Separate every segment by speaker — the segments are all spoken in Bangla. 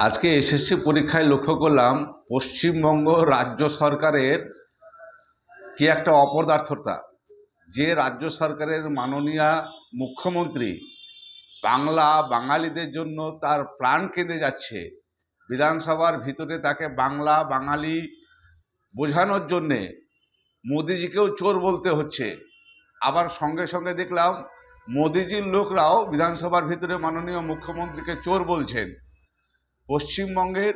Speaker 1: আজকে এসএসসি পরীক্ষায় লক্ষ্য করলাম পশ্চিমবঙ্গ রাজ্য সরকারের কি একটা অপদার্থতা। যে রাজ্য সরকারের মাননীয় মুখ্যমন্ত্রী বাংলা বাঙালিদের জন্য তার প্রাণ কেঁদে যাচ্ছে, বিধানসভার ভিতরে তাকে বাংলা বাঙালি বোঝানোর জন্যে মোদিজিকেও চোর বলতে হচ্ছে। আবার সঙ্গে সঙ্গে দেখলাম মোদিজির লোকরাও বিধানসভার ভিতরে মাননীয় মুখ্যমন্ত্রীকে চোর বলছেন। পশ্চিমবঙ্গের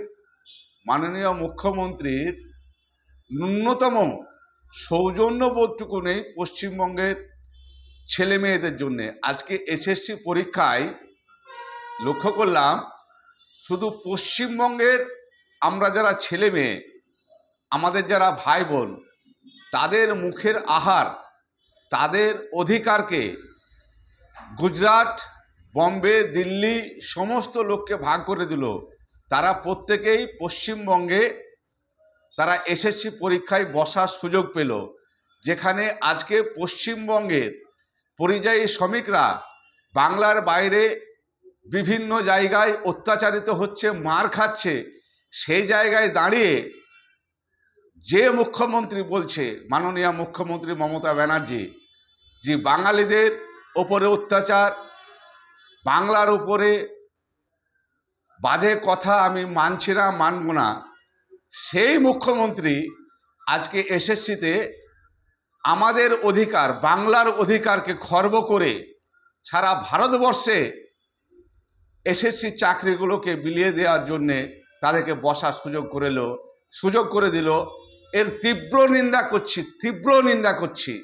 Speaker 1: মাননীয় মুখ্যমন্ত্রীর ন্যূনতম সৌজন্যবোধটুকু নেই পশ্চিমবঙ্গের ছেলে মেয়েদের জন্যে। আজকে এসএসসি পরীক্ষায় লক্ষ্য করলাম শুধু পশ্চিমবঙ্গের আমরা যারা ছেলে মেয়ে, আমাদের যারা ভাই বোন, তাদের মুখের আহার, তাদের অধিকারকে গুজরাট, বম্বে, দিল্লি সমস্ত লোককে ভাগ করে দিল। তারা প্রত্যেকেই পশ্চিমবঙ্গে তারা এসএসসি পরীক্ষায় বসার সুযোগ পেল, যেখানে আজকে পশ্চিমবঙ্গের পরিযায়ী শ্রমিকরা বাংলার বাইরে বিভিন্ন জায়গায় অত্যাচারিত হচ্ছে, মার খাচ্ছে। সেই জায়গায় দাঁড়িয়ে যে মুখ্যমন্ত্রী বলছে, মাননীয় মুখ্যমন্ত্রী মমতা ব্যানার্জি, যে বাঙালিদের ওপরে অত্যাচার, বাংলার উপরে বাজে কথা আমি মানছি না, মানব না, সেই মুখ্যমন্ত্রী আজকে এসএসসিতে আমাদের অধিকার, বাংলার অধিকারকে খর্ব করে সারা ভারতবর্ষে এসএসসি চাকরিগুলোকে বিলিয়ে দেওয়ার জন্যে তাদেরকে বসার সুযোগ করে দিল। এর তীব্র নিন্দা করছি।